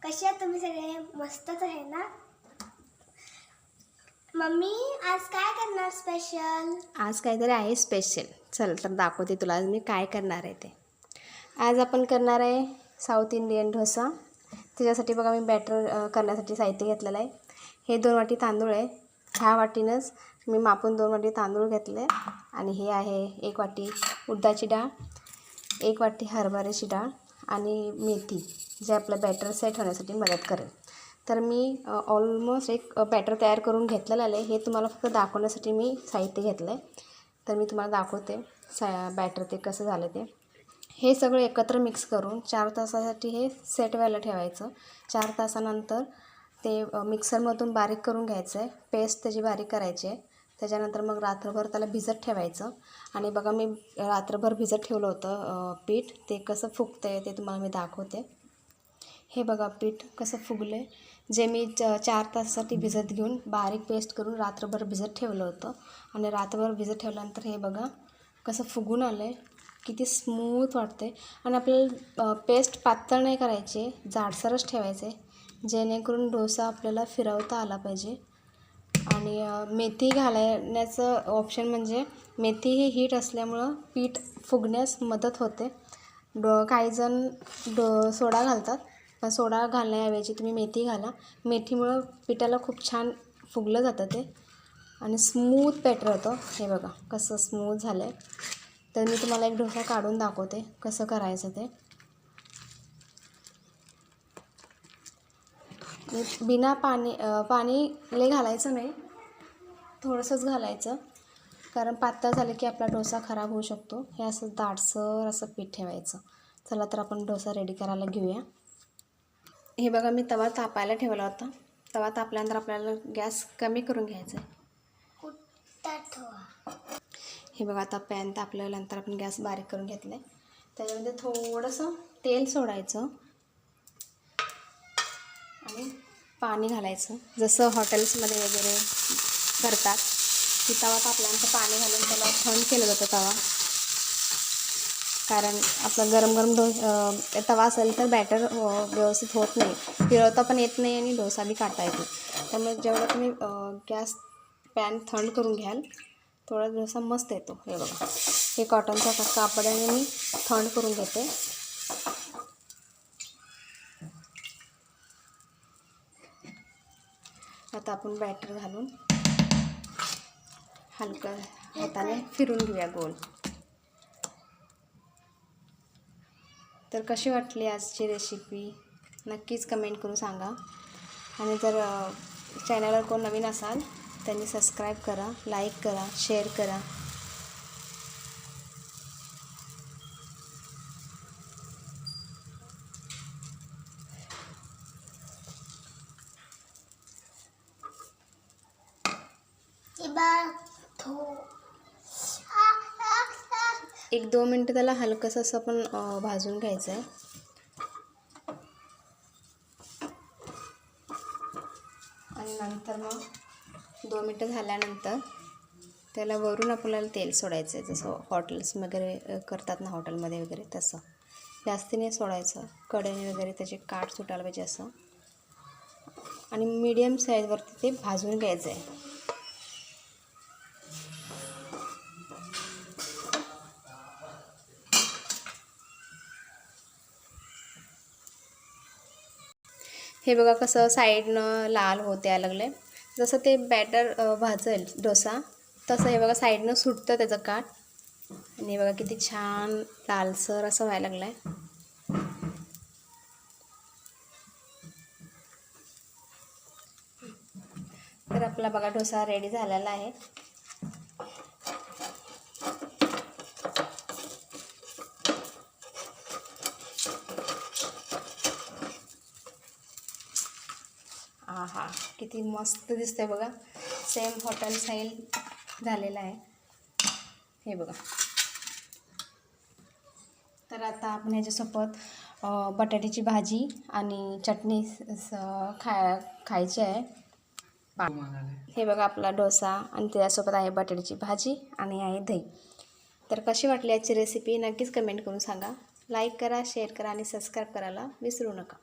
कसे आहात तुम्ही सगळे? मस्तच आहे ना? मम्मी आज काय करणार स्पेशल? आज काहीतरी आहे स्पेशल. चल तर दाखवते तुला आज मी काय करणार आहे ते. आज आपण करणार आहे साऊथ इंडियन डोसा. त्याच्यासाठी बघा मी बॅटर करण्यासाठी साहित्य घेतलेलं आहे. हे 2 वाटी तांदूळ आहे. ह्या वाटीनंच मी मापून 2 वाटी तांदूळ घेतले आणि हे आहे 1 वाटी उडदाची डाळ, 1 वाटी हरभऱ्याची डाळ आणि मेथी, जे आपलं बॅटर सेट होण्यासाठी मदत करेल. तर मी ऑलमोस्ट एक बॅटर तयार करून घेतलेलं आहे. हे तुम्हाला फक्त दाखवण्यासाठी मी साहित्य घेतलं आहे. तर मी तुम्हाला दाखवते बॅटर ते कसं झालं ते. हे सगळं एकत्र मिक्स करून 4 तासासाठी हे सेट व्हायला ठेवायचं. 4 तासानंतर ते मिक्सरमधून बारीक करून घ्यायचं आहे. पेस्ट त्याची बारीक करायची आहे. त्याच्यानंतर मग रात्रभर त्याला भिजत ठेवायचं. आणि बघा मी रात्रभर भिजत ठेवलं होतं पीठ. ते कसं फुगतं आहे ते तुम्हाला मी दाखवते. हे बघा पीठ कसं फुगलं आहे. जे मी 4 तासासाठी भिजत घेऊन बारीक पेस्ट करून रात्रभर भिजत ठेवलं होतं. आणि रात्रभर भिजत ठेवल्यानंतर हे बघा कसं फुगून आलं आहे. किती स्मूथ वाटते. आणि आपल्याला पेस्ट पातळ नाही करायची, जाडसरच ठेवायचे, जेणेकरून डोसा आपल्याला फिरवता आला पाहिजे. आणि मेथी घालण्याचं ऑप्शन म्हणजे मेथी ही हीट असल्यामुळं पीठ फुगण्यास मदत होते. काहीजण सोडा घालतात, पण सोडा घालण्याऐवजी तुम्ही मेथी घाला. मेथीमुळं पिठाला खूप छान फुगलं जातं ते आणि स्मूथ बॅटर होतं. हे बघा कसं स्मूथ झालं आहे. तर मी तुम्हाला एक डोसा काढून दाखवते कसं करायचं ते. बिना पाणी लय घालायचं नाही, थोडंसंच घालायचं, कारण पातळ झालं की आपला डोसा खराब होऊ शकतो. हे असं दाटसर असं पीठ ठेवायचं. चला तर आपण डोसा रेडी करायला घेऊया. हे बघा मी तवा तापायला ठेवला होता. तवा तापल्यानंतर आपल्याला गॅस कमी करून घ्यायचा आहे. हे बघा आता पॅन तापल्यानंतर आपण गॅस बारीक करून घेतला आहे. त्याच्यामध्ये थोडंसं तेल सोडायचं आणि पाणी घालायचं, जसं हॉटेल्समध्ये वगैरे करतात की तवा तापल्यानंतर पाणी घालून त्याला थंड केलं जातं तवा. कारण आपला गरम गरम तवा असेल तर बॅटर व्यवस्थित होत नाही, फिरवता पण येत नाही आणि डोसा बी काढता येत नाही. त्यामुळे जेवढं तुम्ही गॅस पॅन थंड करून घ्याल थोडा डोसा मस्त येतो. हे बघा हे कॉटनचा कापडाने मी थंड करून घेते. आता आपण बॅटर घालून हलकं हाताने फिरून घेऊया गोल. तर कशी वाटली आजची रेसिपी नक्कीच कमेंट करून सांगा. आणि जर चॅनलवर कोण नवीन असाल त्यांनी सबस्क्राईब करा, लाईक करा, शेअर करा. एक 2 मिनटं त्याला हलकंसं असं पण भाजून घ्यायचं आहे. आणि नंतर मग 2 मिनटं झाल्यानंतर त्याला वरून आपल्याला तेल सोडायचं आहे, जसं हॉटेल्स वगैरे करतात ना, हॉटेलमध्ये वगैरे तसं जास्तीने सोडायचं. कडेने वगैरे त्याचे काठ सुटायला पाहिजे असं. आणि मीडियम साईजवरती ते भाजून घ्यायचं आहे. हे बघा कसं साईडनं लाल होत यायला लागलं. जसं ते बॅटर भाजेल डोसा तसं हे बघा साईडनं सुटतं त्याचं काठ. आणि हे बघा किती छान लालसर असं व्हायला लागलं आहे. तर आपला बघा डोसा रेडी झालेला आहे. आहा किती मस्त दिसतंय बघा, सेम हॉटेल स्टाईल झालेला आहे. हे बघा. तर आता आपण ह्याच्यासोबत बटाट्याची भाजी आणि चटणी खायची आहे. हे बघा आपला डोसा आणि त्याच्यासोबत आहे बटाट्याची भाजी आणि आहे दही. तर कशी वाटली आजची रेसिपी नक्कीच कमेंट करून सांगा. लाईक करा, शेअर करा आणि सबस्क्राईब करायला विसरू नका.